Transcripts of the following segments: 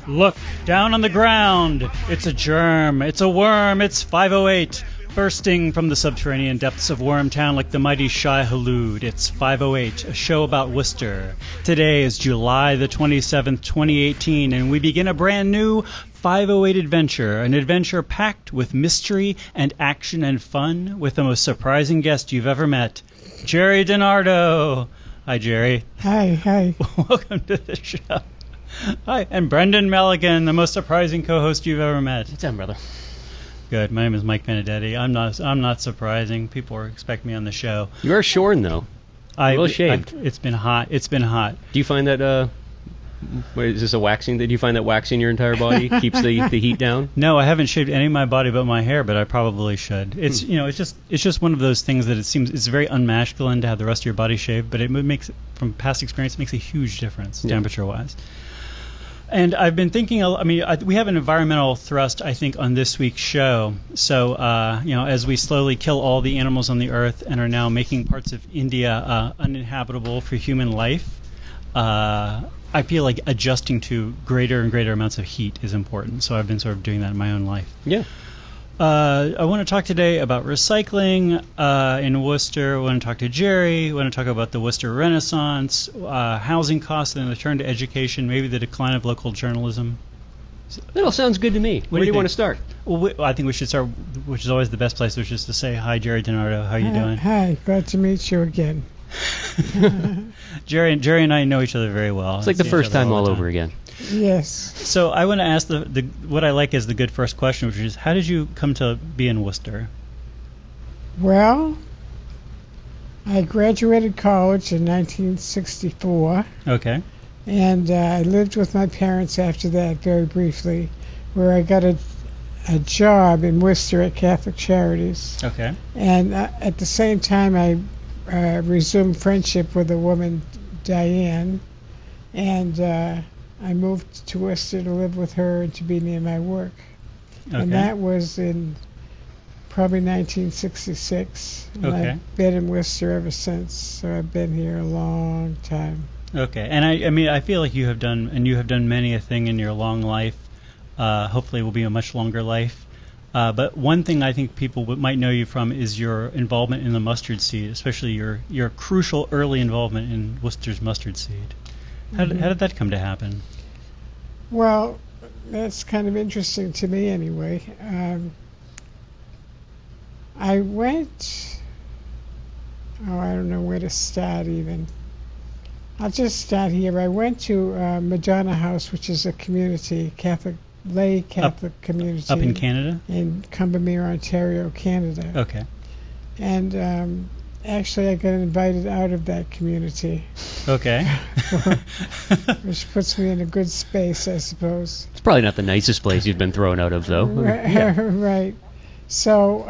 Look, down on the ground. It's a germ. It's a worm. It's 508. Bursting from the subterranean depths of Wormtown like the mighty Shai Hulud. It's 508, a show about Worcester. Today is July the 27th, 2018, and we begin a brand new 508 adventure. An adventure packed with mystery and action and fun with the most surprising guest you've ever met, Geri DiNardo. Hi, Geri. Hi. Welcome to the show. Hi, and Brendan Milligan, the most surprising co-host you've ever met. What's up, brother? Good. My name is Mike Benedetti. I'm not surprising. People expect me on the show. You are shorn, though. Well shaved. It's been hot. Do you find that? Is this a waxing? Did you find that waxing your entire body keeps the heat down? No, I haven't shaved any of my body but my hair, but I probably should. It's it's just one of those things that it seems it's very unmasculine to have the rest of your body shaved, but it makes, from past experience, it makes a huge difference temperature wise. And I've been thinking, we have an environmental thrust, I think, on this week's show. So, as we slowly kill all the animals on the earth and are now making parts of India uninhabitable for human life, I feel like adjusting to greater and greater amounts of heat is important. So I've been sort of doing that in my own life. Yeah. I want to talk today about recycling in Worcester. I want to talk to Geri. I want to talk about the Worcester Renaissance, housing costs and the return to education, maybe the decline of local journalism. That all sounds good to me. Where do you want to start? Well, I think we should start, which is always the best place, which is to say, hi, Geri DiNardo. How are you doing? Hi, glad to meet you again. Geri and I know each other very well. It's like the first time all over again. Yes. So I want to ask what I like is the good first question, which is, how did you come to be in Worcester? Well, I graduated college in 1964. Okay. And I lived with my parents after that very briefly, where I got a job in Worcester at Catholic Charities. Okay. And at the same time, I resumed friendship with a woman, Diane, and I moved to Worcester to live with her and to be near my work. Okay. And that was in probably 1966. And okay. I've been in Worcester ever since, so I've been here a long time. Okay. And I feel like you have done many a thing in your long life. Hopefully it will be a much longer life. But one thing I think people might know you from is your involvement in the mustard seed, especially your crucial early involvement in Worcester's mustard seed. How did that come to happen? Well, that's kind of interesting to me anyway. I went, I don't know where to start even. I'll just start here. I went to Madonna House, which is a community, lay Catholic community. Up in Canada? In Combermere, Ontario, Canada. Okay. And actually, I got invited out of that community. Okay. Which puts me in a good space, I suppose. It's probably not the nicest place you've been thrown out of, though. Right. Yeah. Right. So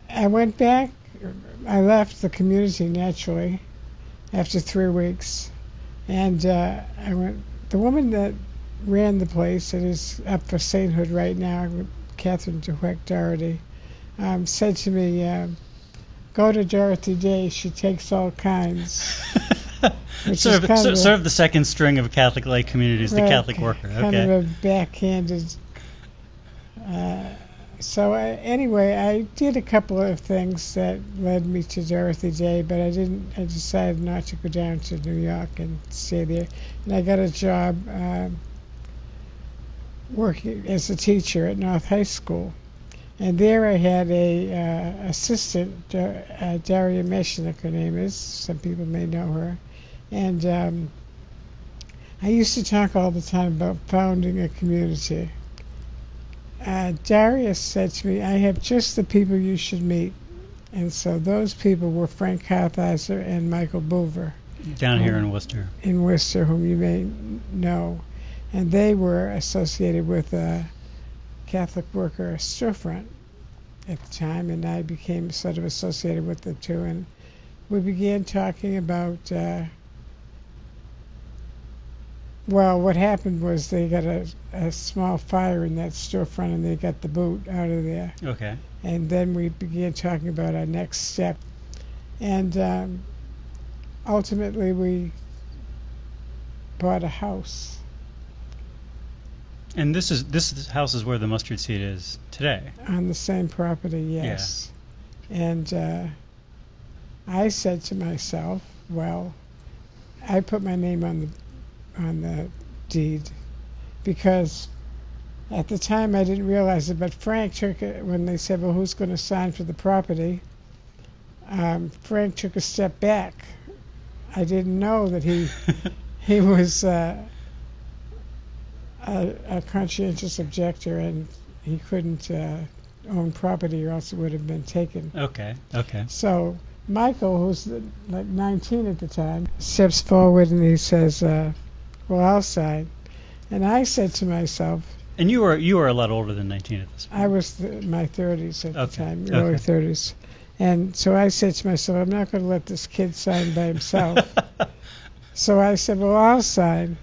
I went back. I left the community naturally after 3 weeks, and I went. The woman that ran the place, that is up for sainthood right now, Catherine DeWeck Doherty, said to me, go to Dorothy Day, she takes all kinds. Sort of the second string of Catholic lay communities, right, the Catholic worker. Okay. Kind of a backhanded. So anyway, I did a couple of things that led me to Dorothy Day, but I decided not to go down to New York and stay there. And I got a job working as a teacher at North High School. And there I had a assistant, Daria Meshnik, her name is. Some people may know her. And I used to talk all the time about founding a community. Daria said to me, I have just the people you should meet. And so those people were Frank Kartheiser and Michael Boover. Down here in Worcester. In Worcester, whom you may know. And they were associated with a Catholic Worker Storefront at the time, and I became sort of associated with the two. And we began talking about well, what happened was they got a small fire in that storefront, and they got the boot out of there. Okay. And then we began talking about our next step. And ultimately we bought a house And this house is where the mustard seed is today. on the same property, yes. And I said to myself, well, I put my name on the deed because at the time I didn't realize it, but Frank took it when they said, well, who's going to sign for the property? Frank took a step back. I didn't know that he was a conscientious objector, and he couldn't own property or else it would have been taken. Okay. So Michael, who's like 19 at the time, steps forward and he says, well, I'll sign. And I said to myself, And you were a lot older than 19 at this point. I was my 30s at the Okay, time, early okay. 30s. And so I said to myself, I'm not going to let this kid sign by himself. So I said, well, I'll sign.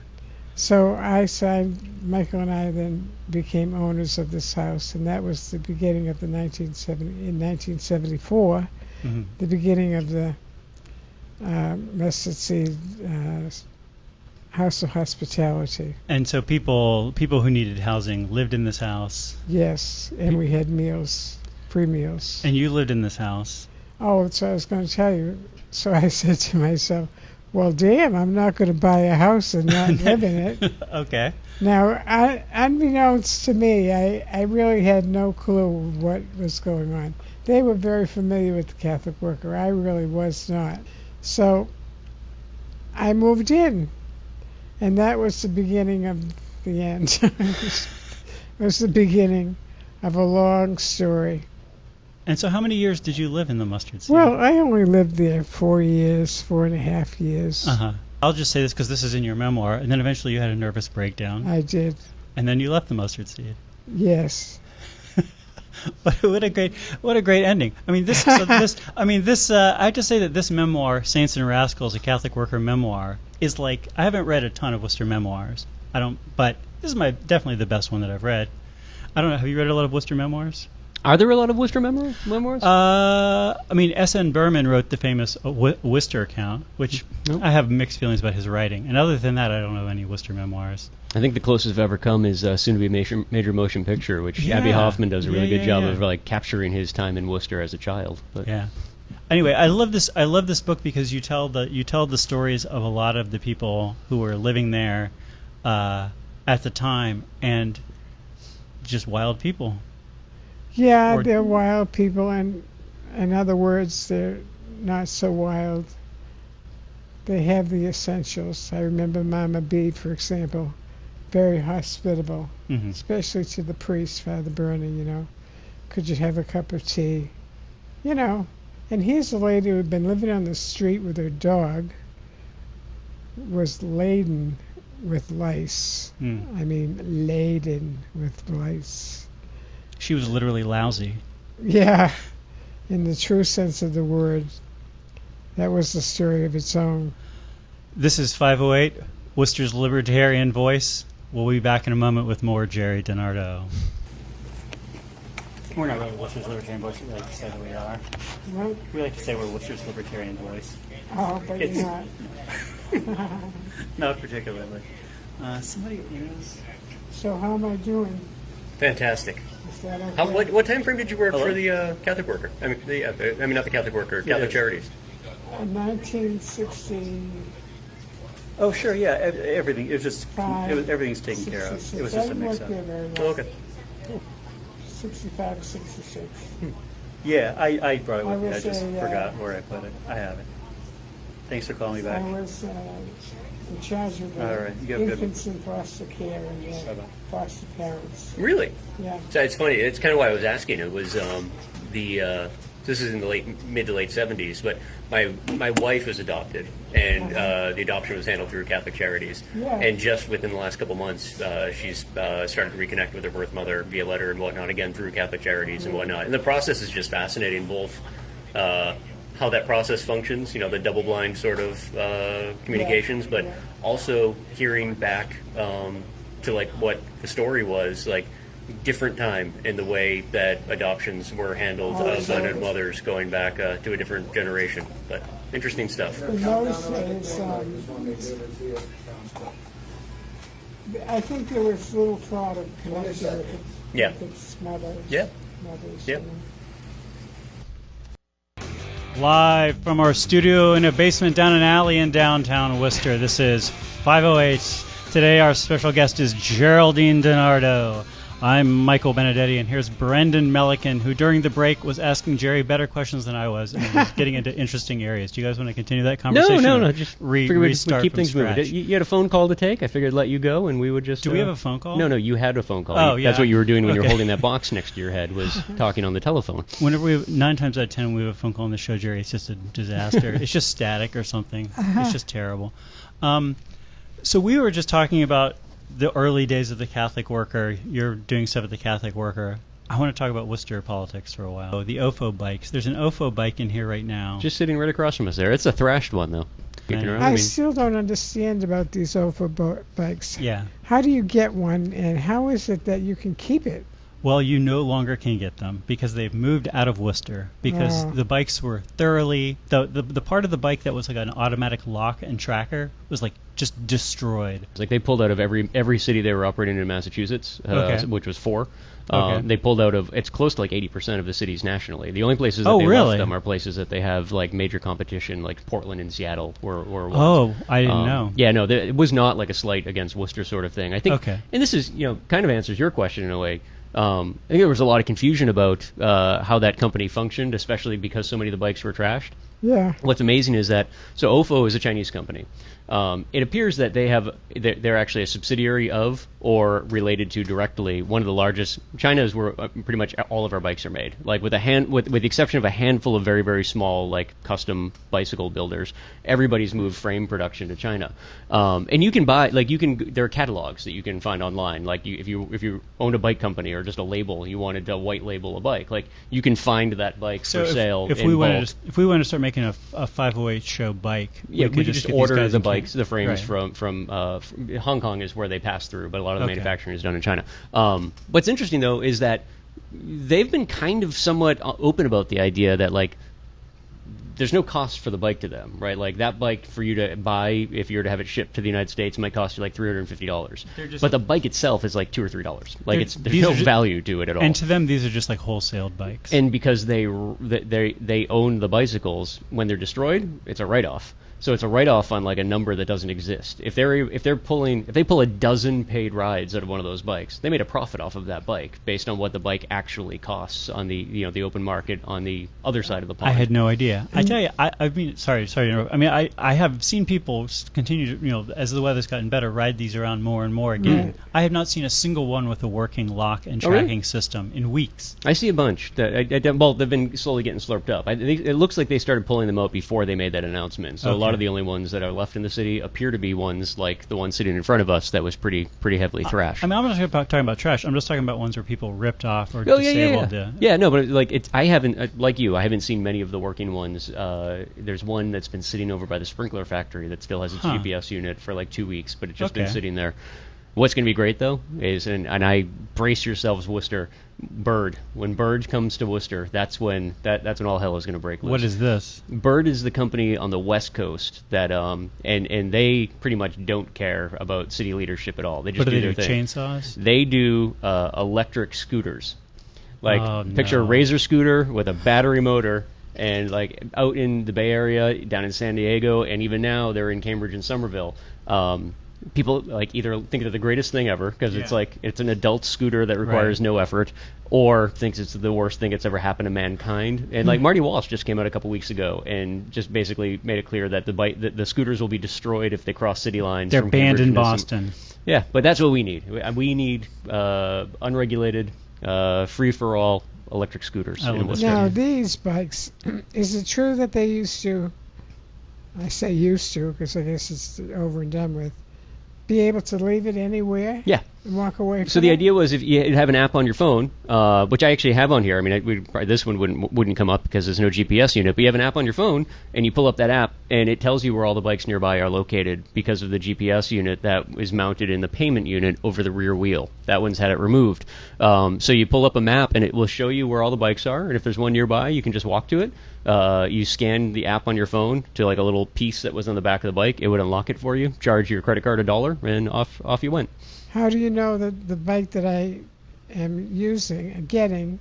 So I signed. Michael and I then became owners of this house, and that was the beginning of in 1974, Mhm. the beginning of the Mustard Seed House of Hospitality. And so people who needed housing lived in this house, Yes, and we had meals, free meals. and you lived in this house. Oh, so I was going to tell you. So I said to myself, well, damn, I'm not going to buy a house and not live in it. Okay. Now, unbeknownst to me, I really had no clue what was going on. They were very familiar with the Catholic worker. I really was not. So I moved in, and that was the beginning of the end. It was the beginning of a long story. And so how many years did you live in the mustard seed? Well, I only lived there 4 years, 4.5 years. Uh-huh. I'll just say this because this is in your memoir, and then eventually you had a nervous breakdown, I did, and then you left the mustard seed. yes. What a great ending. I mean, I have to say that this memoir, Saints and Rascals, a Catholic worker memoir, is like, I haven't read a ton of Worcester memoirs. But this is definitely the best one that I've read. I don't know. Have you read a lot of Worcester memoirs? Are there a lot of Worcester memoirs? I mean, S.N. Berman wrote the famous Worcester account, which Nope. I have mixed feelings about his writing. And other than that, I don't know any Worcester memoirs. I think the closest I've ever come is soon to be major motion picture, which Abby Yeah. Hoffman does a really Yeah, good yeah, job yeah. of like capturing his time in Worcester as a child. But Yeah. Anyway, I love this book because you tell the stories of a lot of the people who were living there at the time, and just wild people. Yeah, Or- they're wild people, and in other words, they're not so wild. They have the essentials. I remember Mama B, for example, very hospitable, Hmm. especially to the priest, Father Bernie, Could you have a cup of tea? And here's a lady who had been living on the street with her dog, was laden with lice. Mm. I mean, laden with lice. She was literally lousy. Yeah, in the true sense of the word. That was the story of its own. This is 508, Worcester's Libertarian Voice. We'll be back in a moment with more Geri DiNardo. We're not really Worcester's Libertarian Voice. We like to say that we are. Right? We like to say we're Worcester's Libertarian Voice. Oh, but It's- you're not. Not particularly. Somebody is... So how am I doing? Fantastic. Is that okay? What time frame did you work Hello? for the Catholic worker? I mean, not the Catholic worker, Catholic Charities. 1960. Oh, sure, yeah. Everything. It was just... everything's taken 66. care of. It was just a I didn't work mix-up. there very long. Oh, okay. 65, 66. Yeah, I brought it with I me. I was just a, forgot where I put it. I have it. Thanks for calling me back. I was in charge of All right, you have good- infants in foster care and Bye-bye. foster parents. Really? Yeah. So it's funny. It's kind of why I was asking. It was this is in the mid to late 70s, but my wife was adopted, and the adoption was handled through Catholic Charities. Yeah. And just within the last couple months, she's started to reconnect with her birth mother via letter and whatnot, again through Catholic Charities and whatnot. And the process is just fascinating, both how that process functions, the double-blind sort of communications, but yeah. also hearing back to like what the story was, like different time in the way that adoptions were handled Oh, of so- unwed mothers going back to a different generation. But interesting stuff. In those days, I think there was little thought of connection with Yeah. its mother. Yeah. Mother's, Yeah. Live from our studio in a basement down an alley in downtown Worcester. This is 508. Today our special guest is Geraldine DiNardo. I'm Michael Benedetti, and here's Brendan Melican, who during the break was asking Jerry better questions than I was, and was getting into interesting areas. Do you guys want to continue that conversation? No. Just figured we'd restart keep from things scratch? moving. You had a phone call to take. I figured I'd let you go, and we would just. Do we have a phone call? No, you had a phone call. Oh, yeah. That's what you were doing when you were Okay. holding that box next to your head, was talking on the telephone. Whenever 9 times out of 10 we have a phone call on the show, Jerry, it's just a disaster. It's just static or something. It's just terrible. So we were just talking about the early days of the Catholic Worker. You're doing stuff at the Catholic Worker. I want to talk about Worcester politics for a while. Oh, the OFO bikes. There's an OFO bike in here right now. Just sitting right across from us there. It's a thrashed one, though. Kicking around. I still don't understand about these OFO bikes. Yeah. How do you get one, and how is it that you can keep it? Well, you no longer can get them because they've moved out of Worcester because the bikes were thoroughly the part of the bike that was like an automatic lock and tracker was like just destroyed. It's like they pulled out of every city they were operating in Massachusetts, Okay. which was 4. Okay. They pulled out of, it's close to like 80% of the cities nationally. The only places that Oh, they really? left them are places that they have like major competition, like Portland and Seattle were ones. Oh, I didn't know. Yeah, no, it was not like a slight against Worcester sort of thing. I think, Okay. and this is, kind of answers your question in a way. I think there was a lot of confusion about how that company functioned, especially because so many of the bikes were trashed. Yeah. What's amazing is that, so OFO is a Chinese company. It appears that they're actually a subsidiary of or related to directly one of the largest. China is where pretty much all of our bikes are made. Like with the exception of a handful of very, very small like custom bicycle builders, everybody's moved frame production to China. And you can buy there are catalogs that you can find online. Like if you owned a bike company or just a label, you wanted to white label a bike, like you can find that bike for sale. If we wanted to start making a 508 show bike, we could just get these order guys the in bikes, the frames Right. from Hong Kong is where they pass through, but a lot of the Okay. manufacturing is done in China. What's interesting though is that they've been kind of somewhat open about the idea that like there's no cost for the bike to them, right? Like that bike for you to buy, if you were to have it shipped to the United States, might cost you like $350. But the bike itself is like $2 or $3. Like there's no value to it at all. And to them, these are just like wholesaled bikes. And because they own the bicycles, when they're destroyed, it's a write-off. So it's a write-off on like a number that doesn't exist. If they pull a dozen paid rides out of one of those bikes, they made a profit off of that bike based on what the bike actually costs on the the open market on the other side of the pond. I had no idea. I tell you, I mean, sorry to interrupt. I mean, I have seen people continue to, as the weather's gotten better, ride these around more and more again. Right. I have not seen a single one with a working lock and Oh, really? tracking system in weeks. I see a bunch. Well, they've been slowly getting slurped up. It looks like they started pulling them out before they made that announcement. So a lot Okay. of the only ones that are left in the city appear to be ones like the one sitting in front of us that was pretty heavily thrashed. I mean, I'm not talking about trash. I'm just talking about ones where people ripped off or Oh, disabled. Yeah, no, but like I haven't like you. I haven't seen many of the working ones. There's one that's been sitting over by the sprinkler factory that still has its GPS unit for like 2 weeks, but it's just been Okay. sitting there. What's going to be great though is, and I brace yourselves, Worcester, Bird. When Bird comes to Worcester, that's when all hell is going to break loose. What is this? Bird is the company on the West Coast that and they pretty much don't care about city leadership at all. They just What do do they their do? thing. Chainsaws? They do electric scooters. Like Oh, picture a no. Razor scooter with a battery motor, and like out in the Bay Area, down in San Diego, and even now they're in Cambridge and Somerville. People like either think they're the greatest thing ever because it's Yeah. like it's an adult scooter that requires Right. no effort, or thinks it's the worst thing that's ever happened to mankind. And like Marty Walsh just came out a couple weeks ago and just basically made it clear that the scooters will be destroyed if they cross city lines. They're from banned Cambridge in to Boston. Yeah, but that's what we need. We need unregulated, free-for-all electric scooters. I in love Worcester. Now, these bikes, is it true that they used to, I say used to because I guess it's over and done with, be able to leave it anywhere Yeah. and walk away from So the it? idea was if you have an app on your phone, which I actually have on here. I mean, this one wouldn't come up because there's no GPS unit. But you have an app on your phone, and you pull up that app, and it tells you where all the bikes nearby are located because of the GPS unit that is mounted in the payment unit over the rear wheel. That one's had it removed. So you pull up a map, and it will show you where all the bikes are. And if there's one nearby, you can just walk to it. You scan the app on your phone to like a little piece that was on the back of the bike. It would unlock it for you, charge your credit card $1, and off you went. How do you know that the bike that I am using and getting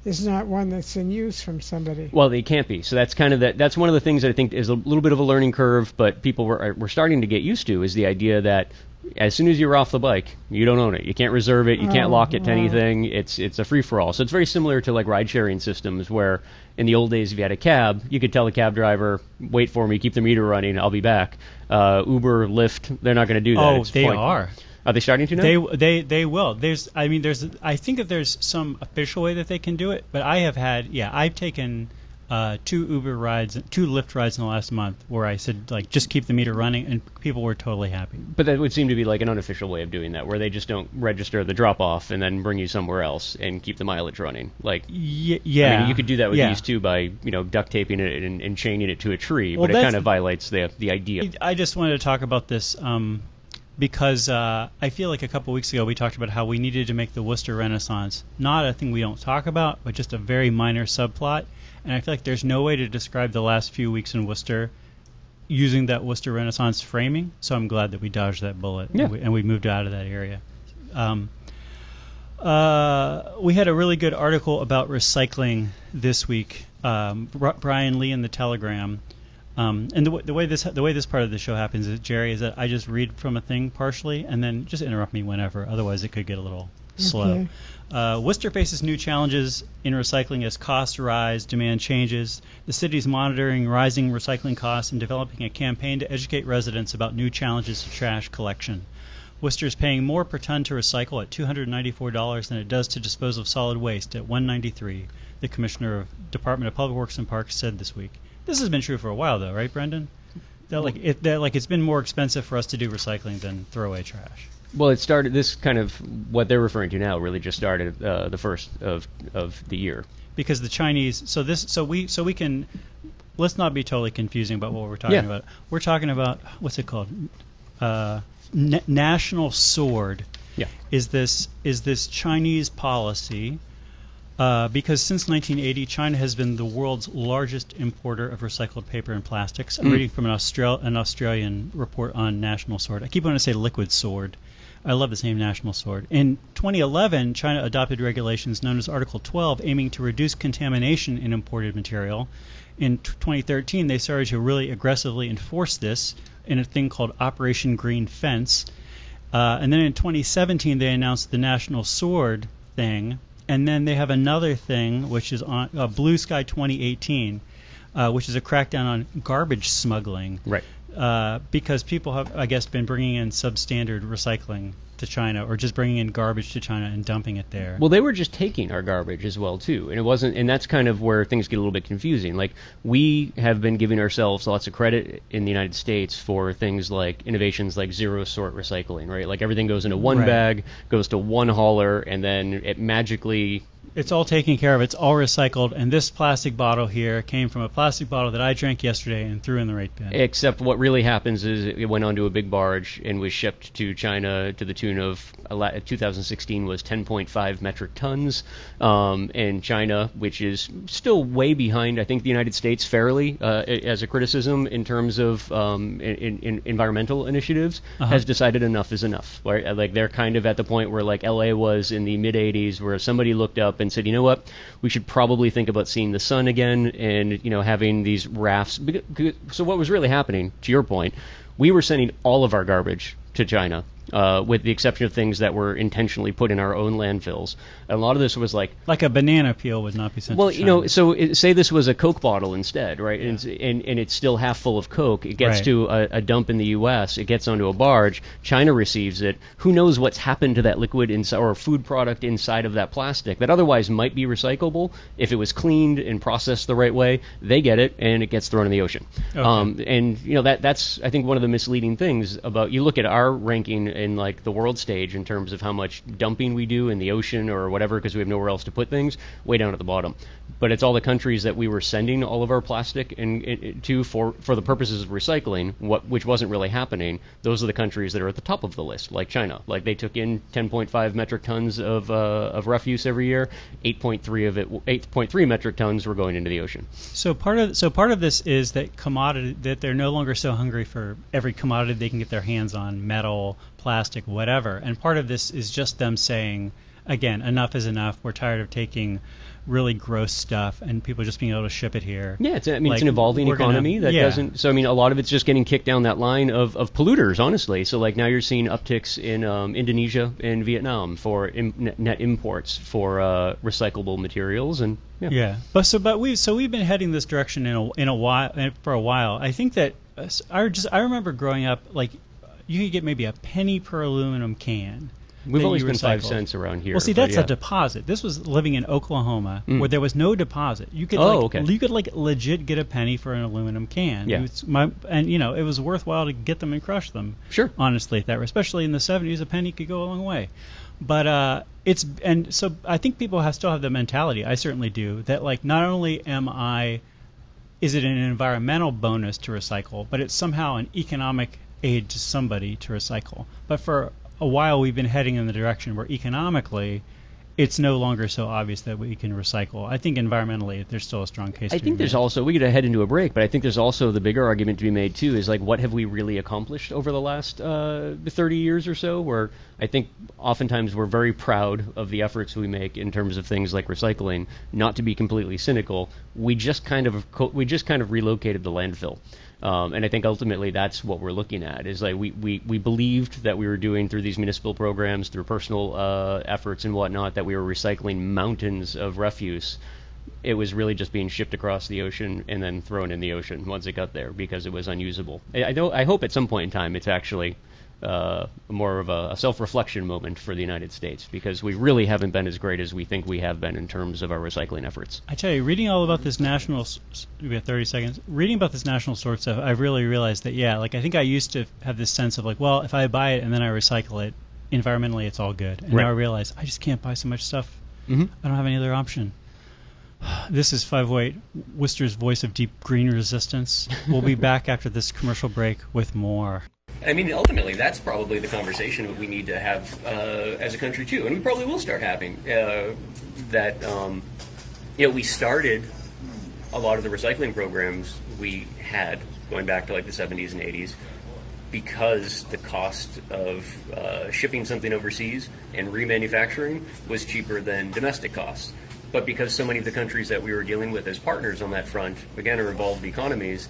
is not one that's in use from somebody? Well, they can't be. So that's kind of that's one of the things that I think is a little bit of a learning curve, but people were starting to get used to, is the idea that as soon as you're off the bike, you don't own it. You can't reserve it. You can't lock it to anything. It's a free-for-all. So it's very similar to like ride-sharing systems, where in the old days, if you had a cab, you could tell the cab driver, wait for me, keep the meter running, I'll be back. Uber, Lyft, they're not going to do that. Oh, they are. Are they starting to now? They will. I think that there's some official way that they can do it, but I've taken 2 Lyft rides in the last month where I said, like, just keep the meter running, and people were totally happy. But that would seem to be like an unofficial way of doing that, where they just don't register the drop-off and then bring you somewhere else and keep the mileage running. Like, yeah. I mean, you could do that with these too by, duct taping it and chaining it to a tree, but it kind of violates the idea. I just wanted to talk about this because I feel like a couple weeks ago we talked about how we needed to make the Worcester Renaissance not a thing we don't talk about, but just a very minor subplot. And I feel like there's no way to describe the last few weeks in Worcester using that Worcester Renaissance framing. So I'm glad that we dodged that bullet and we moved out of that area. We had a really good article about recycling this week. Brian Lee in the Telegram. And the way this part of the show happens is, Jerry, is that I just read from a thing partially and then just interrupt me whenever. Otherwise, it could get a little slow. Worcester faces new challenges in recycling as costs rise, demand changes. The city is monitoring rising recycling costs and developing a campaign to educate residents about new challenges to trash collection. Worcester is paying more per ton to recycle at $294 than it does to dispose of solid waste at $193, the Commissioner of Department of Public Works and Parks said this week. This has been true for a while, though, right, Brendan? It's been more expensive for us to do recycling than throw away trash. Well, it started, this kind of what they're referring to now really just started the first of the year. Because the Chinese, so we can, let's not be totally confusing about what we're talking about. We're talking about, what's it called? National Sword. Yeah. Is this Chinese policy? Because since 1980, China has been the world's largest importer of recycled paper and plastics. I'm reading from an Australian report on National Sword. I keep wanting to say Liquid Sword. I love the name National Sword. In 2011, China adopted regulations known as Article 12, aiming to reduce contamination in imported material. In 2013, they started to really aggressively enforce this in a thing called Operation Green Fence. And then in 2017, they announced the National Sword thing. And then they have another thing, which is on Blue Sky 2018, which is a crackdown on garbage smuggling. Right. Because people have, I guess, been bringing in substandard recycling to China, or just bringing in garbage to China and dumping it there. Well, they were just taking our garbage as well too, and it wasn't. And that's kind of where things get a little bit confusing. Like, we have been giving ourselves lots of credit in the United States for things like innovations like zero sort recycling, right? Like, everything goes into one bag, goes to one hauler, and then it magically. It's all taken care of. It's all recycled. And this plastic bottle here came from a plastic bottle that I drank yesterday and threw in the right bin. Except what really happens is it went onto a big barge and was shipped to China to the tune of 2016 was 10.5 metric tons. And China, which is still way behind, I think, the United States fairly as a criticism in terms of in environmental initiatives, has decided enough is enough. Right? Like, they're kind of at the point where, like, LA was in the mid 80s, where somebody looked up and said, you know what, we should probably think about seeing the sun again and, having these rafts. So what was really happening, to your point, we were sending all of our garbage to China, with the exception of things that were intentionally put in our own landfills. And a lot of this was like a banana peel would not be sent to China. So say this was a Coke bottle instead, right? And it's still half full of Coke. It gets to a dump in the U.S. It gets onto a barge. China receives it. Who knows what's happened to that liquid or food product inside of that plastic that otherwise might be recyclable if it was cleaned and processed the right way? They get it, and it gets thrown in the ocean. Okay. And that's, I think, one of the misleading things about, you look at our ranking in like the world stage in terms of how much dumping we do in the ocean or whatever, because we have nowhere else to put things, way down at the bottom. But it's all the countries that we were sending all of our plastic to for the purposes of recycling, which wasn't really happening. Those are the countries that are at the top of the list, like China. Like they took in 10.5 metric tons of refuse every year. 8.3 metric tons were going into the ocean. So part of this is that they're no longer so hungry for every commodity they can get their hands on, metal, plastic, whatever. And part of this is just them saying, again, enough is enough. We're tired of taking really gross stuff and people just being able to ship it here. Yeah, it's an evolving economy that doesn't. So a lot of it's just getting kicked down that line of polluters, honestly. So like now you're seeing upticks in Indonesia and Vietnam for net imports for recyclable materials and we've been heading this direction for a while. I think that I remember growing up, like you could get maybe a penny per aluminum can. We've always been 5 cents around here. Well, see, that's a deposit. This was living in Oklahoma where there was no deposit. You could you could legit get a penny for an aluminum can. Yeah. It was worthwhile to get them and crush them. Sure. Honestly, especially in the 70s, a penny could go a long way. But so I think people still have the mentality. I certainly do that. Like, not only is it an environmental bonus to recycle, but it's somehow an economic aid to somebody to recycle. But for a while we've been heading in the direction where economically it's no longer so obvious that we can recycle. I think environmentally there's still a strong case. I think there's also, we could head into a break, but I think there's also the bigger argument to be made too is like what have we really accomplished over the last 30 years or so, where I think oftentimes we're very proud of the efforts we make in terms of things like recycling. Not to be completely cynical, we just kind of relocated the landfill. And I think ultimately that's what we're looking at is like we believed that we were doing through these municipal programs, through personal efforts and whatnot, that we were recycling mountains of refuse. It was really just being shipped across the ocean and then thrown in the ocean once it got there because it was unusable. I hope at some point in time it's actually more of a self-reflection moment for the United States, because we really haven't been as great as we think we have been in terms of our recycling efforts. I tell you, reading all about this national, we have 30 seconds, reading about this national sort stuff, I've really realized that, I think I used to have this sense of like, well, if I buy it and then I recycle it, environmentally it's all good. And now I realize I just can't buy so much stuff. Mm-hmm. I don't have any other option. This is 508, Worcester's voice of deep green resistance. We'll be back after this commercial break with more. I mean, ultimately, that's probably the conversation that we need to have as a country, too. And we probably will start having we started a lot of the recycling programs we had going back to like the 70s and 80s because the cost of shipping something overseas and remanufacturing was cheaper than domestic costs. But because so many of the countries that we were dealing with as partners on that front, again, are evolved economies,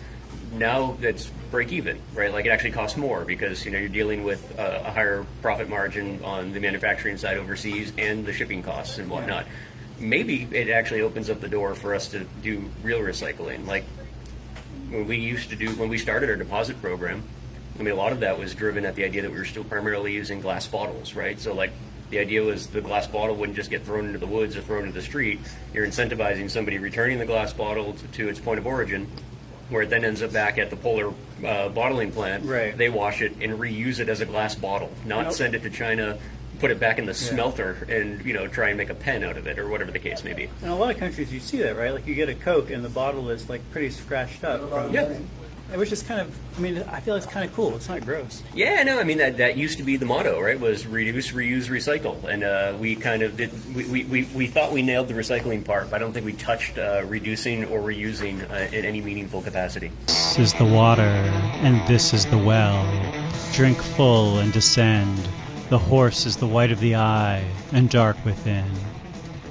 now that's break even, right? Like it actually costs more because you're dealing with a higher profit margin on the manufacturing side overseas and the shipping costs and whatnot. Maybe it actually opens up the door for us to do real recycling. Like when we started our deposit program, I mean, a lot of that was driven at the idea that we were still primarily using glass bottles, right? So like the idea was the glass bottle wouldn't just get thrown into the woods or thrown into the street. You're incentivizing somebody returning the glass bottle to its point of origin, where it then ends up back at the Polar bottling plant. Right. They wash it and reuse it as a glass bottle, not send it to China, put it back in the smelter, and try and make a pen out of it or whatever the case may be. In a lot of countries, you see that, right? Like you get a Coke and the bottle is like pretty scratched up. Which is kind of, I feel it's kind of cool. It's not gross. Yeah, no, that used to be the motto, right? Was reduce, reuse, recycle, and we kind of did. We thought we nailed the recycling part, but I don't think we touched reducing or reusing in any meaningful capacity. This is the water, and this is the well. Drink full and descend. The horse is the white of the eye, and dark within.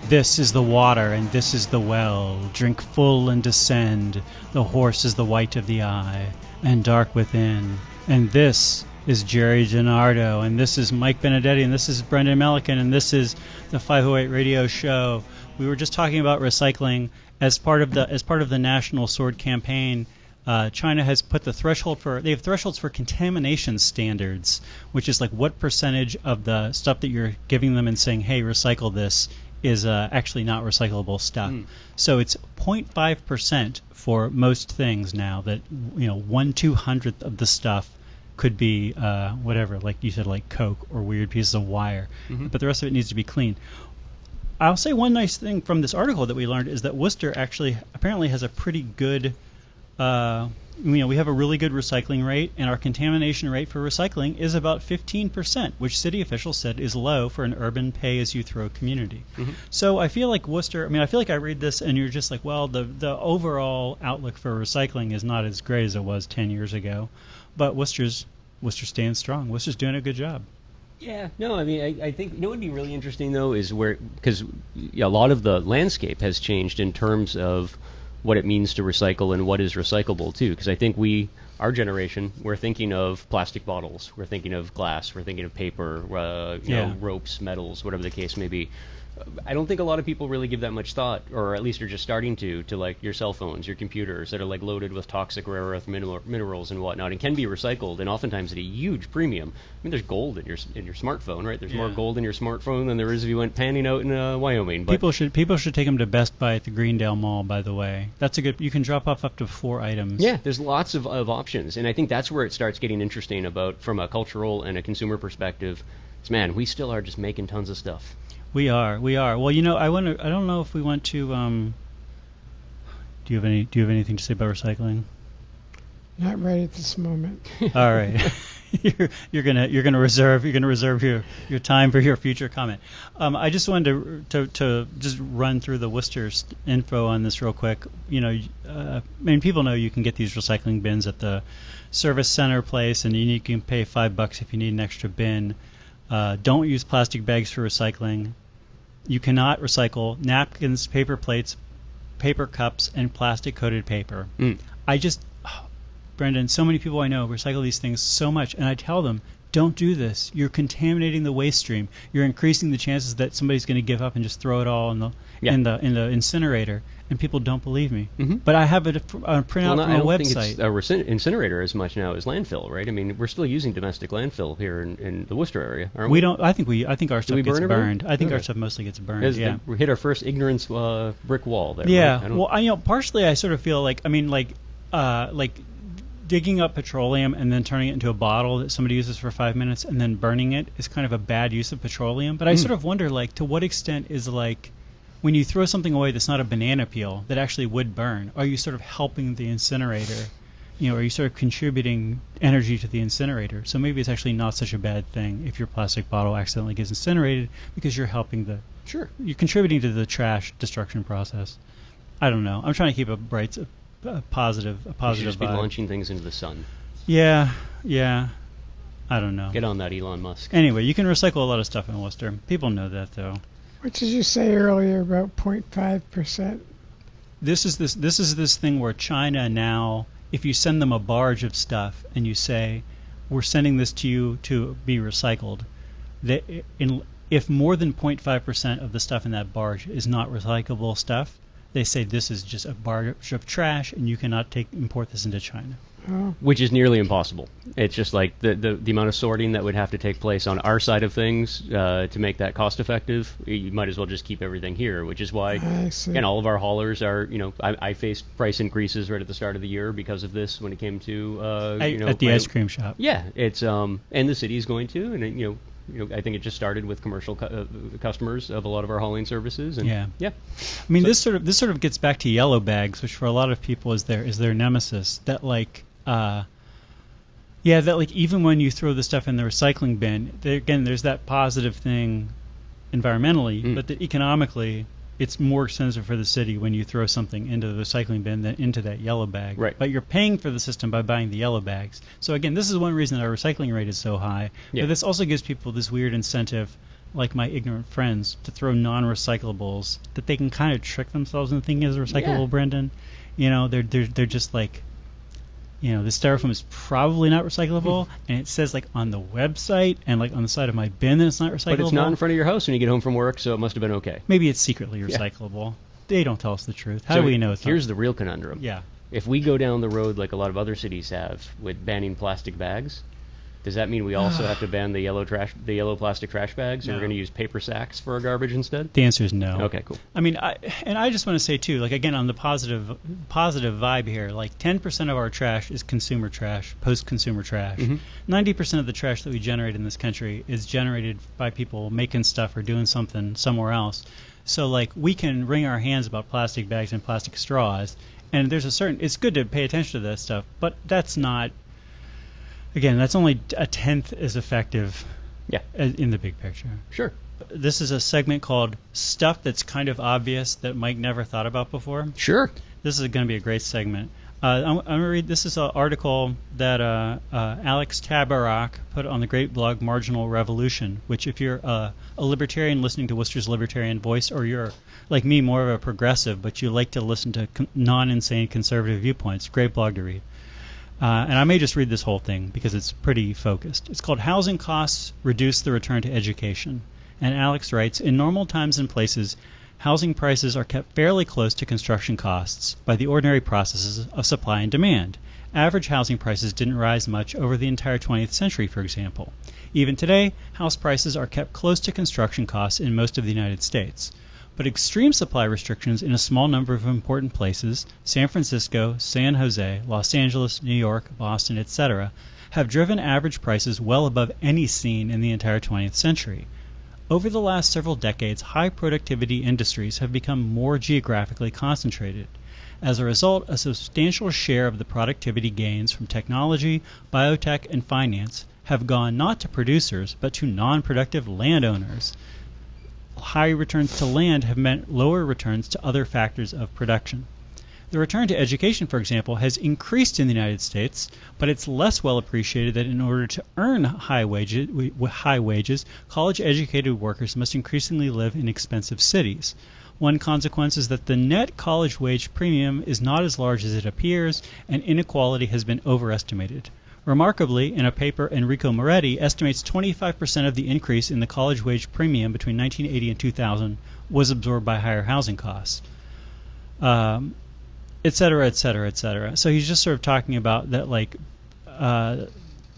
This is the water, and this is the well. Drink full and descend. The horse is the white of the eye, and dark within. And this is Geri DiNardo, and this is Mike Benedetti, and this is Brendan Melican, and this is the 508 Radio Show. We were just talking about recycling as part of the National Sword campaign. China has put they have thresholds for contamination standards, which is like what percentage of the stuff that you're giving them and saying, hey, recycle this, is actually not recyclable stuff. So it's 0.5% for most things now, that 1/200th of the stuff could be whatever, like you said, like Coke or weird pieces of wire. But the rest of it needs to be clean. I'll say one nice thing from this article that we learned is that Worcester actually apparently has a pretty good, we have a really good recycling rate, and our contamination rate for recycling is about 15%, which city officials said is low for an urban pay-as-you-throw community. So I feel like Worcester, I feel like I read this and you're just like, well, the overall outlook for recycling is not as great as it was 10 years ago, but Worcester's staying strong. Worcester's doing a good job. Yeah, no, I think what would be really interesting though is because a lot of the landscape has changed in terms of what it means to recycle and what is recyclable too. Because I think our generation, we're thinking of plastic bottles, we're thinking of glass, we're thinking of paper, ropes, metals, whatever the case may be. I don't think a lot of people really give that much thought, or at least are just starting to like your cell phones, your computers that are like loaded with toxic rare earth minerals and whatnot, and can be recycled, and oftentimes at a huge premium. There's gold in your smartphone, right? There's more gold in your smartphone than there is if you went panning out in Wyoming. But people should take them to Best Buy at the Greendale Mall. By the way, that's a good. You can drop off up to 4 items. Yeah, there's lots of options, and I think that's where it starts getting interesting about from a cultural and a consumer perspective. Is man, we still are just making tons of stuff. We are. Well, I don't know if we want to. Do you have anything to say about recycling? Not right at this moment. All right. you're gonna reserve your time for your future comment. I just wanted to just run through the Worcester info on this real quick. People know you can get these recycling bins at the service center place, and you can pay $5 if you need an extra bin. Don't use plastic bags for recycling. You cannot recycle napkins, paper plates, paper cups, and plastic-coated paper. Brendan, so many people I know recycle these things so much, and I tell them, don't do this. You're contaminating the waste stream. You're increasing the chances that somebody's going to give up and just throw it all in the incinerator, and people don't believe me. But I have a printout from a website. I don't think it's incinerator as much now as landfill, right? We're still using domestic landfill here in the Worcester area, aren't we? We don't. I think our stuff gets burned. I think our stuff mostly gets burned. Yeah, we hit our first ignorance brick wall there. Yeah. Right? Partially I sort of feel like digging up petroleum and then turning it into a bottle that somebody uses for 5 minutes and then burning it is kind of a bad use of petroleum. But I sort of wonder, to what extent is when you throw something away that's not a banana peel that actually would burn, are you sort of helping the incinerator? Are you sort of contributing energy to the incinerator? So maybe it's actually not such a bad thing if your plastic bottle accidentally gets incinerated because you're helping you're contributing to the trash destruction process. I don't know. I'm trying to keep a positive You should just be vibe. launching things into the sun. Yeah. I don't know. Get on that, Elon Musk. Anyway, you can recycle a lot of stuff in Worcester. People know that, though. What did you say earlier about 0.5%? This is this thing where China now, if you send them a barge of stuff and you say, we're sending this to you to be recycled, if more than 0.5% of the stuff in that barge is not recyclable stuff, they say this is just a barge of trash and you cannot import this into China. Oh. Which is nearly impossible. It's just like the amount of sorting that would have to take place on our side of things to make that cost effective. You might as well just keep everything here, which is why all of our haulers are, I faced price increases right at the start of the year because of this when it came to at the ice cream shop. Yeah, it's and the city's going to, and I think it just started with commercial customers of a lot of our hauling services. And yeah. This sort of gets back to yellow bags, which for a lot of people is their nemesis. That even when you throw the stuff in the recycling bin, there's that positive thing environmentally, but that economically, it's more expensive for the city when you throw something into the recycling bin than into that yellow bag. Right. But you're paying for the system by buying the yellow bags. So again, this is one reason our recycling rate is so high. Yeah. But this also gives people this weird incentive, like my ignorant friends, to throw non-recyclables that they can kind of trick themselves into thinking is recyclable. Yeah. Brendan, they're just like, the styrofoam is probably not recyclable, and it says on the website and on the side of my bin that it's not recyclable. But it's not in front of your house when you get home from work, so it must have been okay. Maybe it's secretly recyclable. They don't tell us the truth. How do we know it's Here's the real conundrum. Yeah. If we go down the road like a lot of other cities have with banning plastic bags, Does that mean we also have to ban the yellow plastic trash bags, and we're going to use paper sacks for our garbage instead? The answer is no. Okay, cool. I mean, I just want to say too, like again on the positive vibe here, like 10% of our trash is consumer trash, post-consumer trash. 90% of the trash that we generate in this country is generated by people making stuff or doing something somewhere else. So like we can wring our hands about plastic bags and plastic straws, and it's good to pay attention to that stuff, but that's not. Again, that's only a tenth as effective in the big picture. Sure. This is a segment called Stuff That's Kind of Obvious That Mike Never Thought About Before. Sure. This is going to be a great segment. I'm going to read, this is an article that Alex Tabarrok put on the great blog Marginal Revolution, which if you're a libertarian listening to Worcester's Libertarian Voice, or you're, like me, more of a progressive, but you like to listen to non-insane conservative viewpoints, great blog to read. And I may just read this whole thing because it's pretty focused. It's called Housing Costs Reduce the Return to Education. And Alex writes, in normal times and places, housing prices are kept fairly close to construction costs by the ordinary processes of supply and demand. Average housing prices didn't rise much over the entire 20th century, for example. Even today, house prices are kept close to construction costs in most of the United States. But extreme supply restrictions in a small number of important places, San Francisco, San Jose, Los Angeles, New York, Boston, etc., have driven average prices well above any seen in the entire 20th century. Over the last several decades, high productivity industries have become more geographically concentrated. As a result, a substantial share of the productivity gains from technology, biotech, and finance have gone not to producers, but to non-productive landowners. High returns to land have meant lower returns to other factors of production. The return to education, for example, has increased in the United States, but it's less well appreciated that in order to earn high wages, college-educated workers must increasingly live in expensive cities. One consequence is that the net college wage premium is not as large as it appears, and inequality has been overestimated. Remarkably, in a paper, Enrico Moretti estimates 25% of the increase in the college wage premium between 1980 and 2000 was absorbed by higher housing costs, et cetera, et cetera, et cetera. So he's just sort of talking about that, like,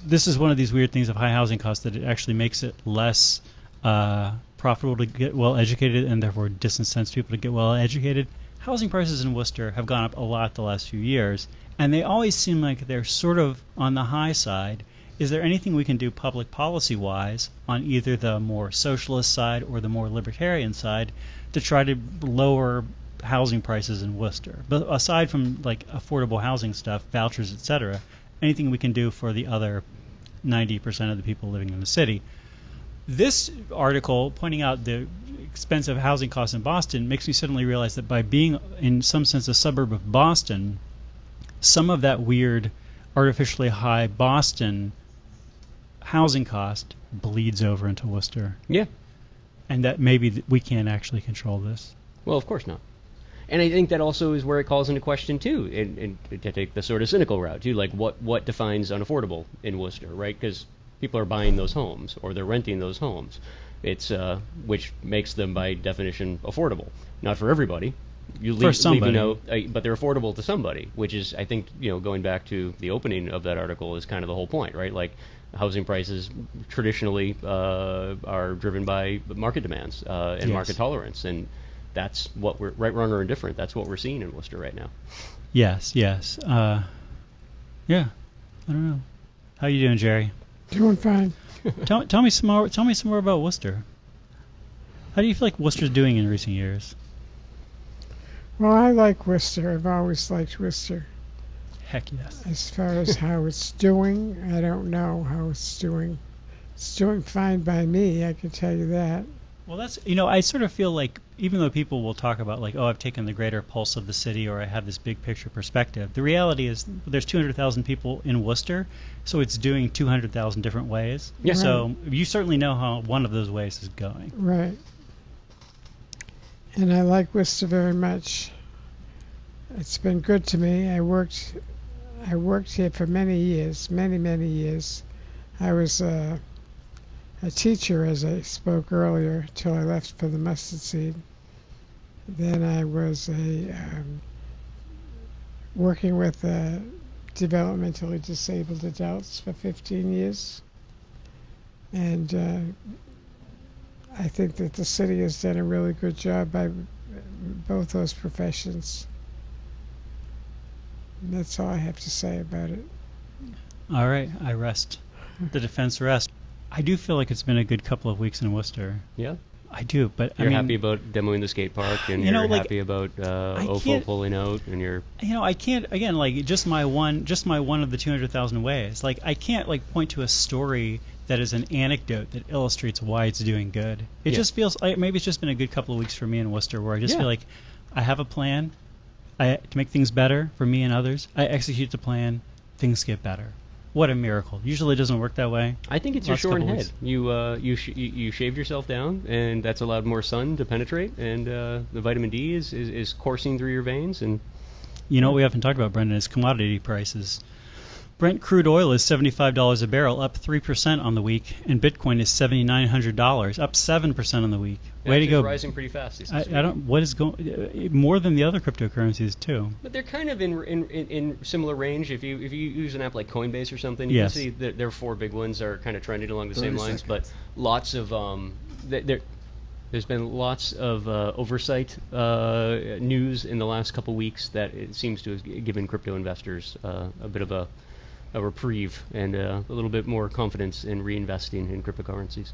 this is one of these weird things of high housing costs, that it actually makes it less profitable to get well-educated and therefore disincents people to get well-educated. Housing prices in Worcester have gone up a lot the last few years, and they always seem like they're sort of on the high side. Is there anything we can do public policy-wise on either the more socialist side or the more libertarian side to try to lower housing prices in Worcester? But aside from like affordable housing stuff, vouchers, etc., anything we can do for the other 90% of the people living in the city? This article pointing out the expensive housing costs in Boston makes me suddenly realize that by being in some sense a suburb of Boston, some of that weird artificially high Boston housing cost bleeds over into Worcester. Yeah. And that maybe we can't actually control this. Well, of course not. And I think that also is where it calls into question, too, and to take the sort of cynical route, too, like what defines unaffordable in Worcester, right? Because people are buying those homes or they're renting those homes. It's which makes them, by definition, affordable. Not for everybody. For somebody. But they're affordable to somebody, which is, I think, going back to the opening of that article is kind of the whole point, right? Like, housing prices traditionally are driven by market demands and market tolerance, and that's what we're right, wrong, or indifferent. That's what we're seeing in Worcester right now. Yes. Yeah. I don't know. How you doing, Jerry? Doing fine. Tell me some more. Tell me some more about Worcester. How do you feel like Worcester's doing in recent years? Well, I like Worcester. I've always liked Worcester. Heck yes. As far as how it's doing, I don't know how it's doing. It's doing fine by me, I can tell you that. Well, that's, I sort of feel like, even though people will talk about, like, oh, I've taken the greater pulse of the city, or I have this big picture perspective, the reality is there's 200,000 people in Worcester, so it's doing 200,000 different ways. Yeah. Right. So you certainly know how one of those ways is going. Right. And I like Worcester very much. It's been good to me. I worked here for many years, many years. I was a teacher, as I spoke earlier, till I left for the mustard seed. Then I was working with developmentally disabled adults for 15 years. And I think that the city has done a really good job by both those professions. And that's all I have to say about it. All right, I rest. The defense rests. I do feel like it's been a good couple of weeks in Worcester. Yeah. I do, but You're I mean, happy about demoing the skate park, and you know, you're like, happy about I OFO can't- pulling out, and you're I can't, again, like, just my one of the 200,000 ways. Like, I can't, like, point to a story that is an anecdote that illustrates why it's doing good. It just feels like maybe it's just been a good couple of weeks for me in Worcester, where I just feel like I have a plan to make things better for me and others. I execute the plan, things get better. What a miracle. Usually it doesn't work that way. I think it's your Last shorn couple head. weeks. You shaved yourself down, and that's allowed more sun to penetrate, and the vitamin D is coursing through your veins. And You know what we haven't talked about, Brendan, is commodity prices. Brent crude oil is $75 a barrel, up 3% on the week, and Bitcoin is $7,900, up 7% on the week. Way to go! Rising pretty fast. These I days. don't. What is going more than the other cryptocurrencies too? But they're kind of in similar range. If you use an app like Coinbase or something, you Yes. can see that their four big ones are kind of trending along the same lines. But lots of there's been lots of oversight news in the last couple weeks that it seems to have given crypto investors a bit of a reprieve and a little bit more confidence in reinvesting in cryptocurrencies.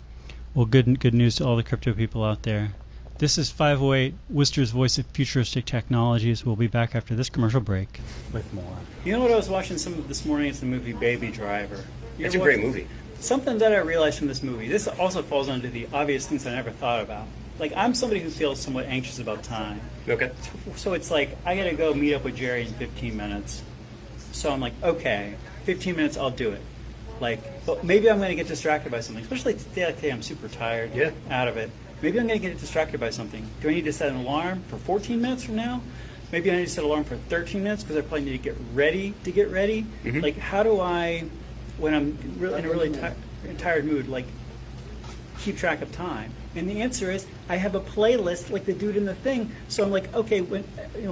Well, good news to all the crypto people out there. This is 508, Worcester's voice of futuristic technologies. We'll be back after this commercial break with more. You know what I was watching this morning? It's the movie Baby Driver. It's a great movie. Something that I realized from this movie, this also falls under the obvious things I never thought about. Like, I'm somebody who feels somewhat anxious about time. Okay. So it's like, I gotta go meet up with Jerry in 15 minutes. So I'm like, okay, 15 minutes, I'll do it. Like, but maybe I'm gonna get distracted by something. Especially today, I'm super tired out of it. Maybe I'm gonna get distracted by something. Do I need to set an alarm for 14 minutes from now? Maybe I need to set an alarm for 13 minutes because I probably need to get ready. Mm-hmm. Like, how do I, when I'm in a really tired mood, like, keep track of time? And the answer is, I have a playlist like the dude in the thing. So I'm like, okay, when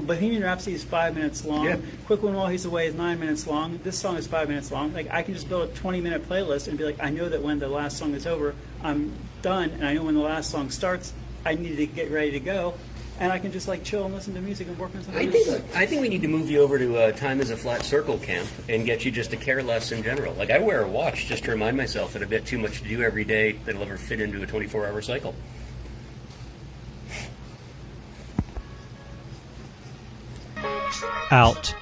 Bohemian Rhapsody is 5 minutes long. Yeah. Quick One While He's Away is 9 minutes long. This song is 5 minutes long. Like, I can just build a 20-minute playlist and be like, I know that when the last song is over, I'm done, and I know when the last song starts, I need to get ready to go, and I can just like chill and listen to music and work on something. I think we need to move you over to Time is a Flat Circle camp and get you just to care less in general. Like, I wear a watch just to remind myself that a bit too much to do every day that'll ever fit into a 24-hour cycle. Out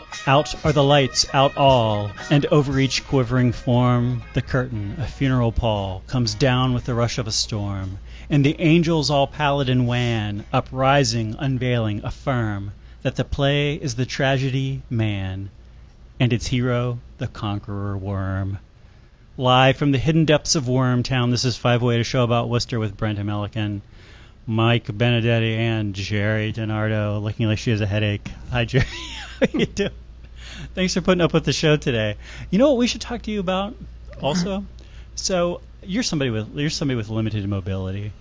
are the lights, out all, and over each quivering form, the curtain, a funeral pall, comes down with the rush of a storm, and the angels all pallid and wan, uprising, unveiling, affirm that the play is the tragedy, man, and its hero, the conqueror worm. Live from the hidden depths of Wormtown, this is 508, a show about Worcester with Brent Milliken, Mike Benedetti, and Geri DiNardo, looking like she has a headache. Hi, Jerry. How you doing? Thanks for putting up with the show today. You know what we should talk to you about also? So you're somebody with limited mobility.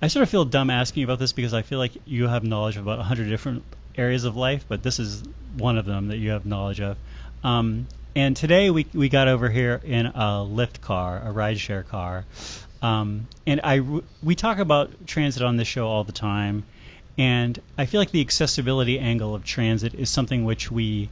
I sort of feel dumb asking you about this because I feel like you have knowledge of about 100 different areas of life, but this is one of them that you have knowledge of. And today we got over here in a Lyft car, a rideshare car. And we talk about transit on this show all the time, and I feel like the accessibility angle of transit is something which we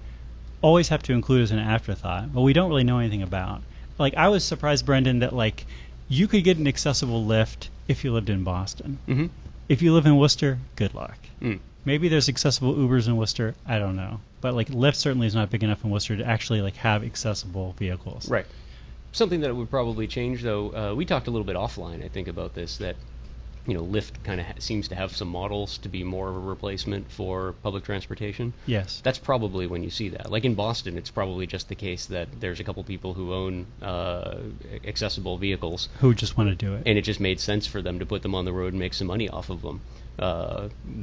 always have to include as an afterthought, but we don't really know anything about. Like, I was surprised, Brendan, that like you could get an accessible Lyft if you lived in Boston. Mm-hmm. If you live in Worcester, good luck. Mm. Maybe there's accessible Ubers in Worcester. I don't know, but like Lyft certainly is not big enough in Worcester to actually like have accessible vehicles. Right. Something that would probably change, though, we talked a little bit offline, I think, about this, that, Lyft kind of seems to have some models to be more of a replacement for public transportation. Yes. That's probably when you see that. Like in Boston, it's probably just the case that there's a couple people who own accessible vehicles. Who just want to do it. And it just made sense for them to put them on the road and make some money off of them.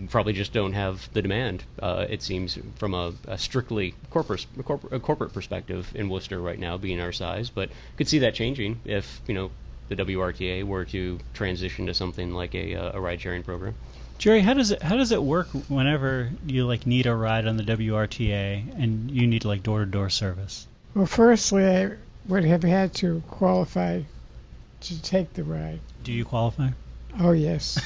Probably just don't have the demand, it seems, from a strictly corporate perspective in Worcester right now, being our size. But could see that changing if, the WRTA were to transition to something like a ride-sharing program. Jerry, how does it work whenever you like need a ride on the WRTA and you need like door-to-door service? Well, firstly, I would have had to qualify to take the ride. Do you qualify? Oh yes.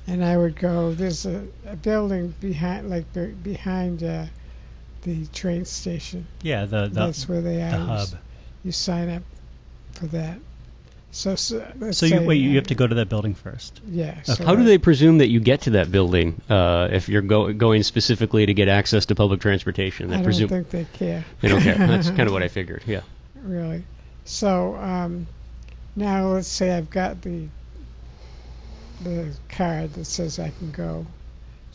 And I would go. There's a building behind the train station. Yeah, That's where they are. the hub. You sign up for that. So let's So say, you have to go to that building first. Yeah. Okay. So How do they presume that you get to that building if you're going specifically to get access to public transportation? I don't think they care. They don't care. That's kind of what I figured. Yeah. Really. So now let's say I've got the card that says I can go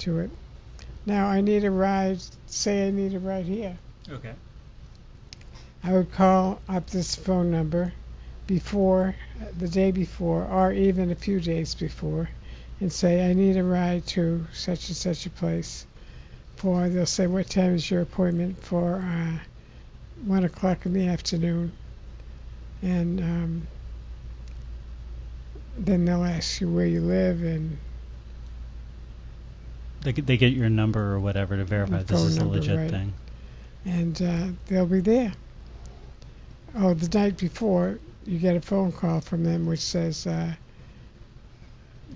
to it. Now I need a ride. Say I need a ride here. Okay. I would call up this phone number the day before, or even a few days before, and say I need a ride to such and such a place. They'll say, what time is your appointment? For 1 o'clock in the afternoon. And then they'll ask you where you live, and They get your number or whatever to verify this is a legit right. thing. And they'll be there. Oh, the night before, you get a phone call from them which says,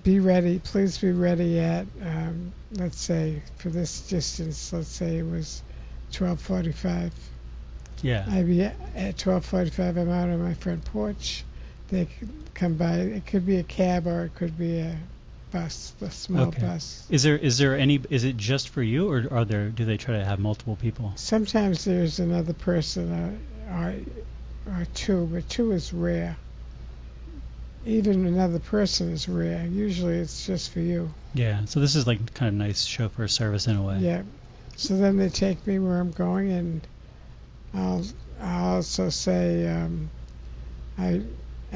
be ready, please be ready at, let's say, for this distance, let's say it was 12:45. Yeah. I'd be at 12:45, I'm out on my front porch. They could come by. It could be a cab or it could be a bus, a small bus. Is there any? Is it just for you, or do they try to have multiple people? Sometimes there's another person or two, but two is rare. Even another person is rare. Usually it's just for you. Yeah. So this is like kind of nice chauffeur service in a way. Yeah. So then they take me where I'm going, and I'll also say I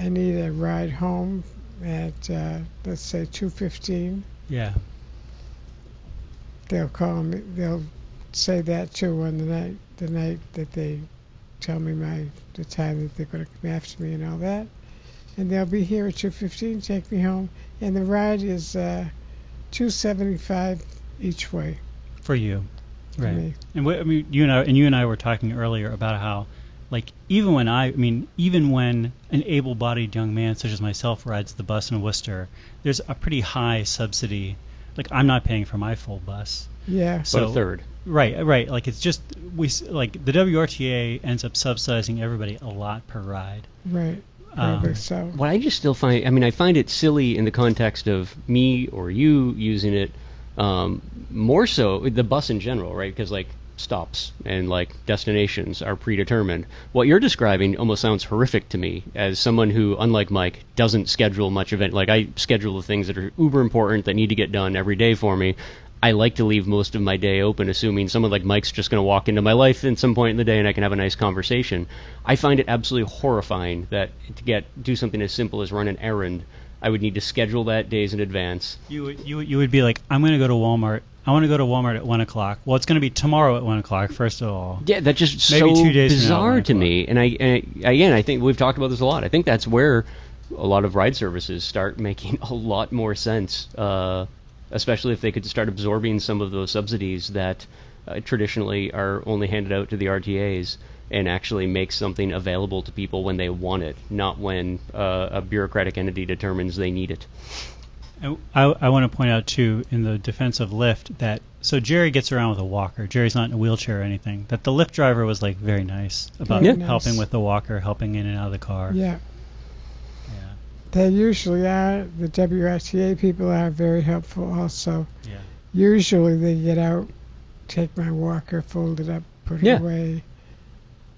need a ride home at let's say 2:15. Yeah. They'll call me. They'll say that too on the night that they tell me the time that they're going to come after me and all that. And they'll be here at 2:15, take me home, and the ride is $2.75 each way. For you. For Right. me. And you and I were talking earlier about how, like, even when an able-bodied young man such as myself rides the bus in Worcester, there's a pretty high subsidy. Like, I'm not paying for my full bus. Yeah. So a third. Right. Like, it's just the WRTA ends up subsidizing everybody a lot per ride. Right. So. What I just still find, I find it silly in the context of me or you using it, more so the bus in general, right? Because like stops and like destinations are predetermined. What you're describing almost sounds horrific to me as someone who, unlike Mike, doesn't schedule much event. Like I schedule the things that are uber important that need to get done every day for me. I like to leave most of my day open, assuming someone like Mike's just going to walk into my life at some point in the day and I can have a nice conversation. I find it absolutely horrifying that to do something as simple as run an errand, I would need to schedule that days in advance. You would be like, I'm going to go to Walmart. I want to go to Walmart at 1 o'clock. Well, it's going to be tomorrow at 1 o'clock, first of all. Yeah, that's just Maybe so 2 days bizarre to me. And I think we've talked about this a lot. I think that's where a lot of ride services start making a lot more sense, especially if they could start absorbing some of those subsidies that traditionally are only handed out to the RTAs and actually make something available to people when they want it, not when a bureaucratic entity determines they need it. I want to point out, too, in the defense of Lyft, that so Jerry gets around with a walker. Jerry's not in a wheelchair or anything. That the Lyft driver was like very nice about helping with the walker, helping in and out of the car. Yeah. They usually are. The WRTA people are very helpful also. Yeah. Usually they get out, take my walker, fold it up, put it away.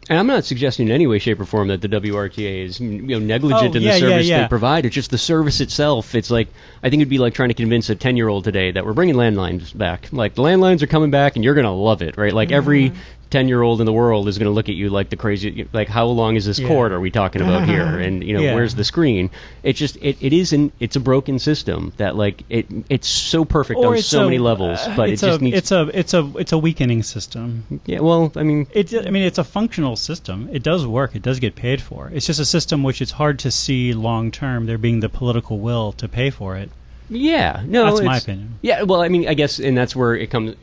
And I'm not suggesting in any way, shape, or form that the WRTA is negligent in the service they provide. It's just the service itself. It's like, I think it'd be like trying to convince a 10-year-old today that we're bringing landlines back. Like, the landlines are coming back and you're going to love it, right? Like, every 10-year-old in the world is going to look at you like the crazy, like, how long is this cord are we talking about here? And, where's the screen? It's just, it's a broken system that, like, it's so perfect on so many levels, but it just needs... It's a weakening system. Yeah, well, it's a functional system. It does work. It does get paid for. It's just a system which it's hard to see long term there being the political will to pay for it. Yeah, no, that's my opinion. Yeah, well, I guess, and that's where it comes.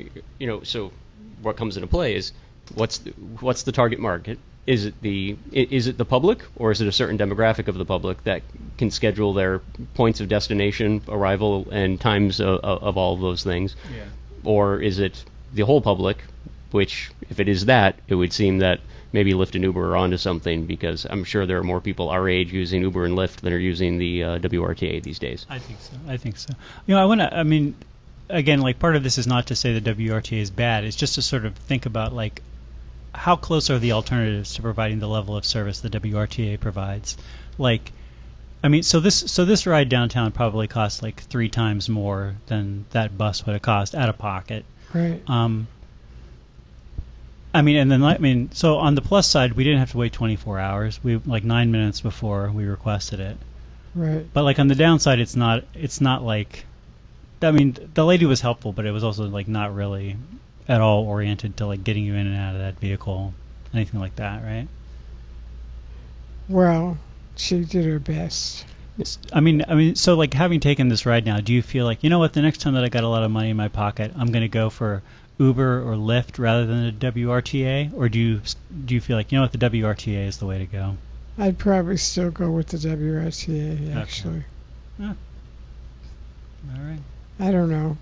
So what comes into play is what's the target market, is it the public, or is it a certain demographic of the public that can schedule their points of destination, arrival, and times of all of those things? Yeah. Or is it the whole public, which, if it is that, it would seem that maybe Lyft and Uber are onto something, because I'm sure there are more people our age using Uber and Lyft than are using the WRTA these days. I think so. Again, like, part of this is not to say the WRTA is bad. It's just to sort of think about, like, how close are the alternatives to providing the level of service the WRTA provides? Like, so this ride downtown probably costs like 3 times more than that bus would have cost out of pocket. Right. So on the plus side, we didn't have to wait 24 hours. We like 9 minutes before we requested it. Right. But like on the downside, it's not like, the lady was helpful, but it was also like not really at all oriented to like getting you in and out of that vehicle, anything like that, right? Well, she did her best. So like, having taken this ride now, do you feel like, you know what, the next time that I got a lot of money in my pocket, I'm going to go for Uber or Lyft rather than the WRTA? Or do you feel like, you know what, the WRTA is the way to go? I'd probably still go with the WRTA, actually. Okay. All right. I don't know.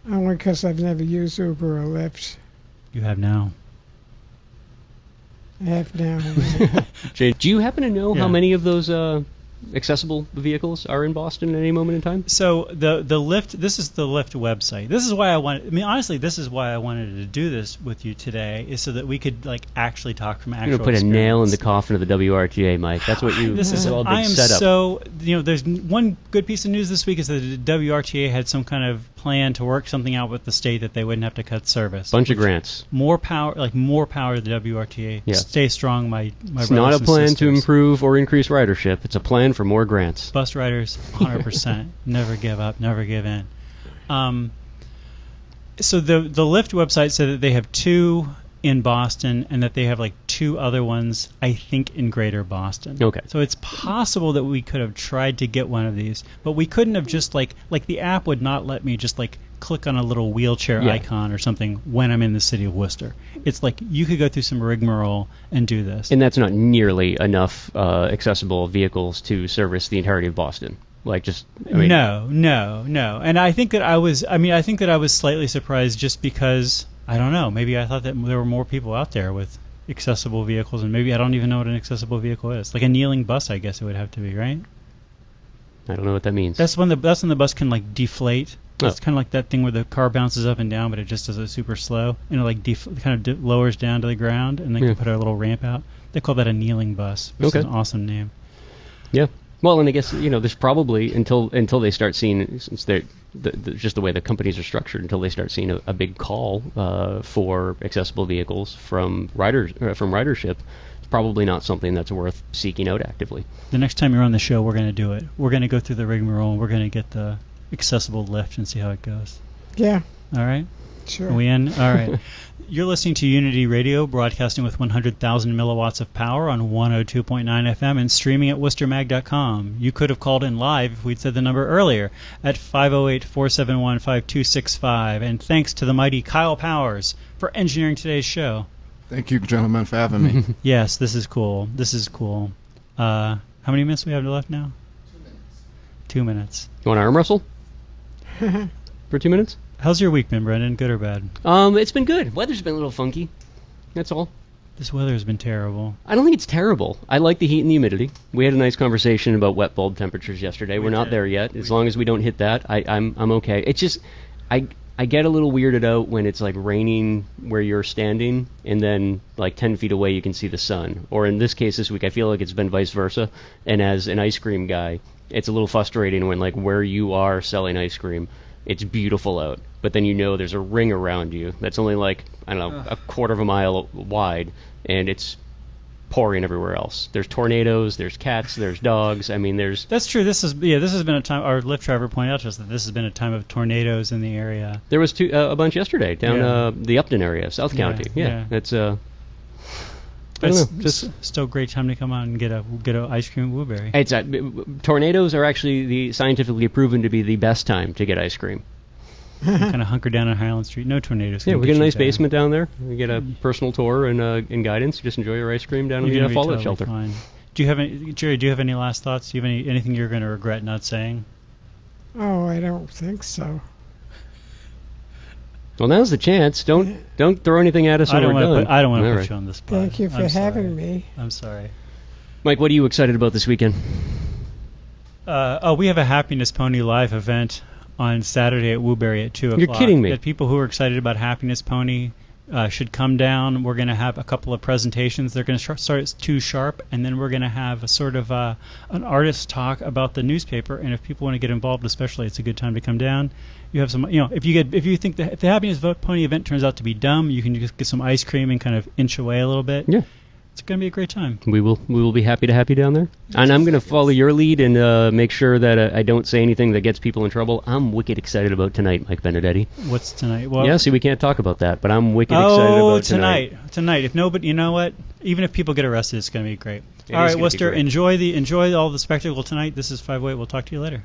Only because I've never used Uber or Lyft. You have now. I have now. Jay, do you happen to know how Yeah. many of those accessible vehicles are in Boston at any moment in time? So the Lyft, this is the Lyft website. This is why honestly, this is why I wanted to do this with you today, is so that we could like actually talk from actual You're going to put a experience. nail in the coffin of the WRTA, Mike. That's what you. This is all a big I am setup. so there's one good piece of news this week is that the WRTA had some kind of plan to work something out with the state that they wouldn't have to cut service. Bunch of grants. More power to the WRTA. Yeah. Stay strong, my It's brothers not a and plan to sisters. improve or increase ridership. It's a plan for more grants. Bus riders, 100%. Never give up, never give in. So the Lyft website said that they have 2 in Boston and that they have like 2 other ones, I think, in Greater Boston. Okay. So it's possible that we could have tried to get one of these, but we couldn't have just like the app would not let me just like click on a little wheelchair icon or something when I'm in the city of Worcester. It's like you could go through some rigmarole and do this. And that's not nearly enough accessible vehicles to service the entirety of Boston. Like, just No. And I think that I was slightly surprised just because I don't know. Maybe I thought that there were more people out there with accessible vehicles, and maybe I don't even know what an accessible vehicle is. Like a kneeling bus, I guess it would have to be, right? I don't know what that means. That's when the bus can like deflate. It's kind of like that thing where the car bounces up and down, but it just does it super slow. And it like lowers down to the ground, and then you put a little ramp out. They call that a kneeling bus, which is an awesome name. Yeah. Well, and I guess there's probably until they start seeing, since they're just the way the companies are structured, until they start seeing a big call for accessible vehicles from ridership, it's probably not something that's worth seeking out actively. The next time you're on the show, we're going to do it. We're going to go through the rigmarole, and we're going to get the accessible Lyft and see how it goes. Yeah. All right? Sure. Are we in? All right. You're listening to Unity Radio, broadcasting with 100,000 milliwatts of power on 102.9 FM and streaming at worcestermag.com. You could have called in live if we'd said the number earlier at 508-471-5265. And thanks to the mighty Kyle Powers for engineering today's show. Thank you, gentlemen, for having me. Yes, this is cool. How many minutes do we have left now? 2 minutes. You want to arm wrestle for 2 minutes? How's your week been, Brendan? Good or bad? It's been good. Weather's been a little funky. That's all. This weather has been terrible. I don't think it's terrible. I like the heat and the humidity. We had a nice conversation about wet bulb temperatures yesterday. We're not there yet. As long as we don't hit that, I'm okay. It's just I get a little weirded out when it's like raining where you're standing, and then like 10 feet away you can see the sun. Or in this case this week, I feel like it's been vice versa. And as an ice cream guy, it's a little frustrating when like where you are selling ice cream, it's beautiful out, but then there's a ring around you that's only like, I don't know, a quarter of a mile wide, and it's pouring everywhere else. There's tornadoes, there's cats, there's dogs. That's true. This has been a time. Our Lyft driver pointed out to us that this has been a time of tornadoes in the area. There was a bunch yesterday down the Upton area, South County. Yeah. It's But it's still a great time to come out and get a ice cream at Woodbury. Tornadoes are actually scientifically proven to be the best time to get ice cream. kind of hunker down on Highland Street. No tornadoes. Yeah, can we get a you nice there. basement down there. We get a personal tour and guidance. Just enjoy your ice cream down in You're the gonna be fallout totally shelter. fine. Do you have any, Jerry? Do you have any last thoughts? Do you have anything you're going to regret not saying? Oh, I don't think so. Well, now's the chance. Don't throw anything at us when we're done. I don't want to All put right. you on the spot. Thank you for I'm having sorry. me. I'm sorry. Mike, what are you excited about this weekend? We have a Happiness Pony live event on Saturday at Woburn at 2 o'clock. You're kidding me. That people who are excited about Happiness Pony should come down. We're going to have a couple of presentations. They're going to start at 2 sharp, and then we're going to have a sort of an artist talk about the newspaper. And if people want to get involved, especially, it's a good time to come down. You have some, if you think if the Happiness Pony event turns out to be dumb, you can just get some ice cream and kind of inch away a little bit. Yeah. It's going to be a great time. We will be happy to have you down there. And I'm going to follow your lead and make sure that I don't say anything that gets people in trouble. I'm wicked excited about tonight, Mike Benedetti. What's tonight? Well, Yeah, see, we can't talk about that, but I'm wicked excited about tonight. Tonight. If nobody, you know what? Even if people get arrested, it's going to be great. It All is right, gonna be Worcester, great. enjoy all the spectacle tonight. This is 5-Way. We'll talk to you later.